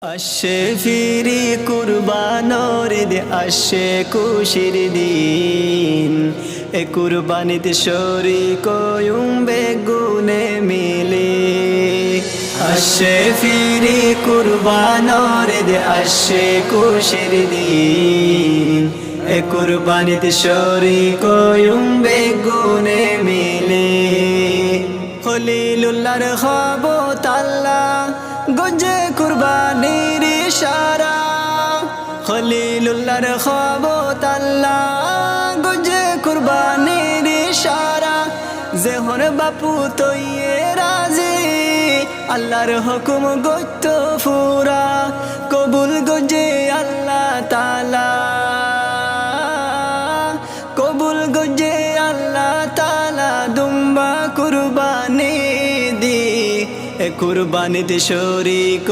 আসে ফিরি কুরবানোর ঈদ আসে খুশির দিন এ কুরবানিতে শরীক বেগুনে মিলে আসে ফিরি কুরবানোর ঈদ আসে খুশির দিন এ কুরবানিতে শরীক বেগুনে মিলে খলিলুল্লাহর খবত আল্লাহ গঞ্জে কুরবানির ইশারা খলিলুল্লাহর খবত আল্লাহ গঞ্জে কুরবানির ইশারা যেহর বাপু তৈয়ে রাজি আল্লাহর হুকুম গত্য ফুরা কবুল গঞ্জে আল্লাহ তাআলা কবুল গঞ্জে আল্লাহ তাআলা দুম্বা কুরবানি দি এ কুরবানিতে শরীক